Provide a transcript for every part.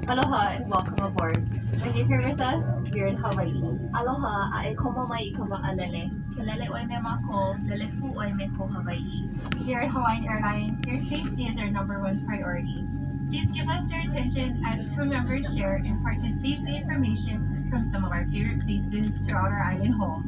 Aloha and welcome aboard. When you're here with us, we're in Hawaii. Aloha, ae komo mai ka wa'alele. Kelele oi me mako, lelepu oi me ko Hawaii. Here at Hawaiian Airlines, your safety is our #1 priority. Please give us your attention as crew members share important safety information from some of our favorite places throughout our island home.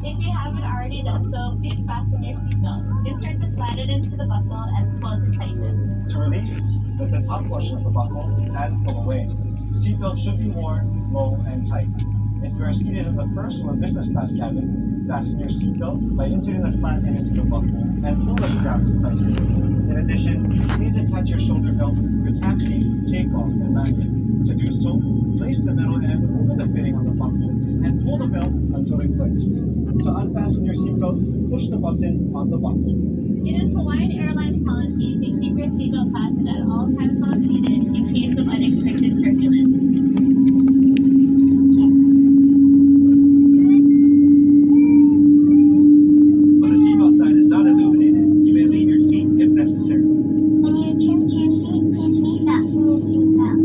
If you haven't already done so, please fasten your seatbelt. Insert the slatted into the buckle and close it tightly. To release, lift the top portion of the buckle and pull away. The seatbelt should be worn low and tight. If you are seated in the first or business class cabin, fasten your seatbelt by inserting the flat end into the buckle and pull the strap tightly. In addition, please attach your shoulder belt to your taxi, takeoff, and landing. To do so, place the metal end over the fitting on the buckle and pull the belt until it clicks. To unfasten your seatbelt, push the button on the buckle. It is Hawaiian Airlines policy to keep your seatbelt fastened at all times while seated in case of unexpected turbulence. When the seatbelt sign is not illuminated, you may leave your seat if necessary. When you return to your seat, please refasten your seatbelt.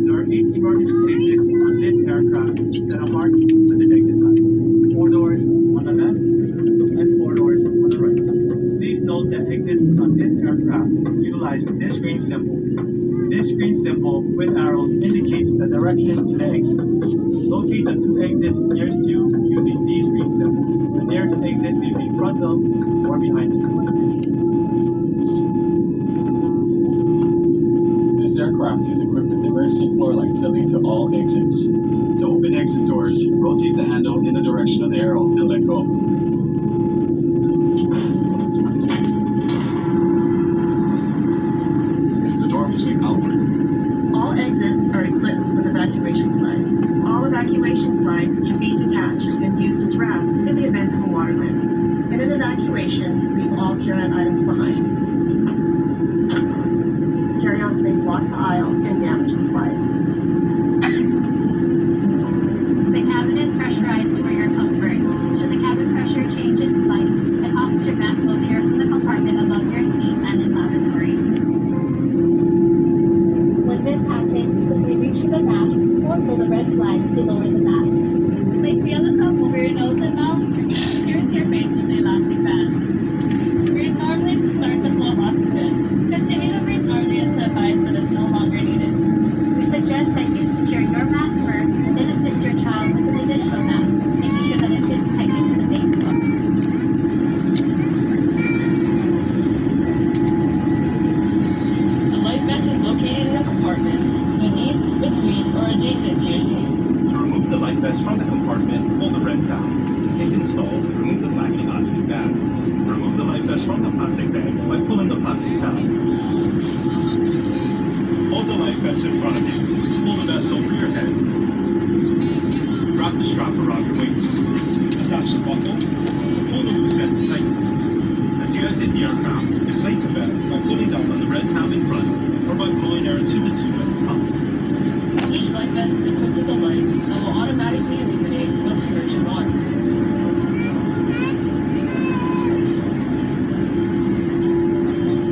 There are 8 emergency exits on this aircraft that are marked with the exit sign. 4 doors on the left and 4 doors on the right. Please note that exits on this aircraft utilize this green symbol. This green symbol with arrows indicates the direction to the exits. Locate the 2 exits nearest you using these green symbols. The nearest exit may be in front of or behind you. This aircraft is equipped with emergency floor lights that lead to all exits. To open exit doors, rotate the handle in the direction of the arrow and let go. The door will swing outward. All exits are equipped with evacuation slides. All evacuation slides can be detached and used as rafts in the event of a water limp. In an evacuation, leave all carry-on items behind. Carry-ons may block the aisle and damage the slide. The cabin is pressurized for your comfort. Should the cabin pressure change in flight, an oxygen mask will appear from the compartment above your seat and in lavatories. When this happens, quickly reach for the mask or pull the red flag to lower the masks. Place the other cup over your nose and mouth. Secure to your face with elastic bands. Breathe normally to start the flow of oxygen. Continue to breathe normally until advised that it's no longer needed. We suggest that you secure your mask first, then assist your child with an additional mask, making sure that it fits tightly to the face. The life vest is located in a compartment beneath, between, or adjacent to your seat. To remove the life vest from the compartment, pull the red down. If installed, remove the black elastic band. Remove the life vest from the plastic bag by pulling the plastic tab. Hold the life vest in front of you. Pull the vest over your head. Wrap the strap around your waist. Attach the buckle. Pull the loose end tightly. As you exit the aircraft, inflate the vest by pulling down on the red tab in front or by blowing air into the tube at the top. Each life vest is equipped with a light that will automatically illuminate once you reach your water.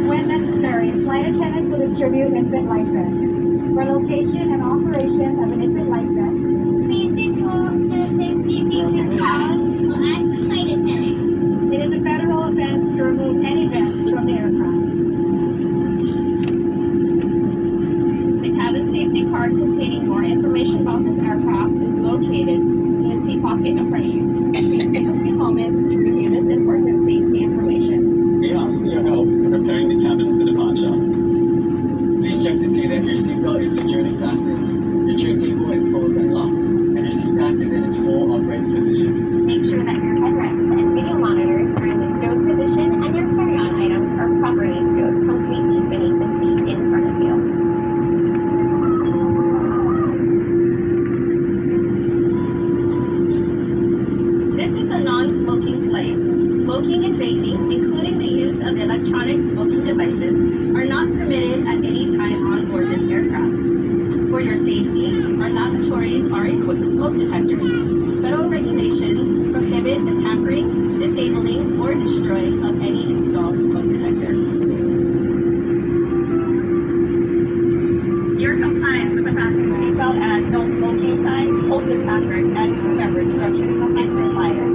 When necessary, flight attendants will distribute infant life vests. For location and operation of an infant life vest, Please report to the safety beacon tower or ask the flight attendant. it is a federal offense to remove any vest from the aircraft. The cabin safety card containing more information about this aircraft is located in the seat pocket in front of you. Please take a few moments to review this important safety information. We ask for your help in preparing the cabin for departure. Please check to see that your seatbelt is securely fastened, your tray table is closed and locked, and your seat back is in its full upright position. Make sure that your headrests and video monitors are in the stowed position and your carry-on items are properly stowed completely beneath the seat in front of you. smoke detectors. Federal regulations prohibit the tampering, disabling, or destroying of any installed smoke detector. Your compliance with the fasten seatbelt and no smoking signs, posted placards, and crew member directions is required.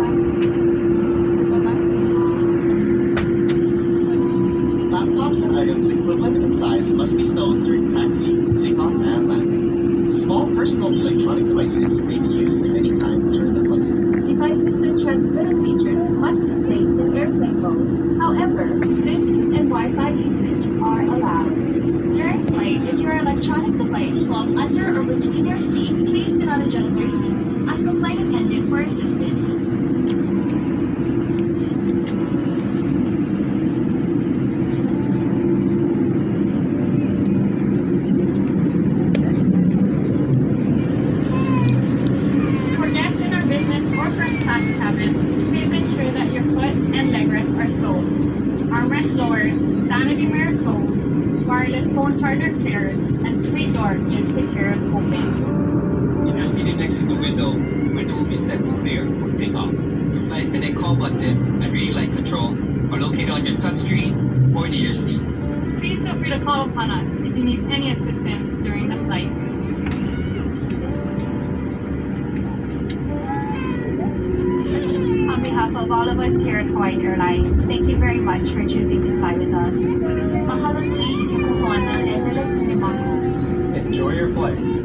Laptops and items equivalent in size must be stowed during taxi, takeoff, and landing. Small personal electronic devices may be used at any time during the flight. Devices with transmitter features must be placed in airplane mode. However, Bluetooth and Wi-Fi usage are allowed. During flight, if your electronic device falls under or between your seat, please do not adjust your seat. Ask a flight attendant for assistance. For guests in our business or first class cabin, please ensure that your foot and leg rests are stowed. Armrest lowers, vanity mirror closed, wireless phone charger cleared, and screen door is secured open. If you're seated next to the window will be set to clear for takeoff. Your flight attendant call button and reading light control are located on your touchscreen or near your seat. Please feel free to call upon us if you need any assistance during the flight. On behalf of all of us here at Hawaiian Airlines, thank you very much for choosing to fly with us. Mahalo nui i ke kohoana e hele sumako. Enjoy your flight.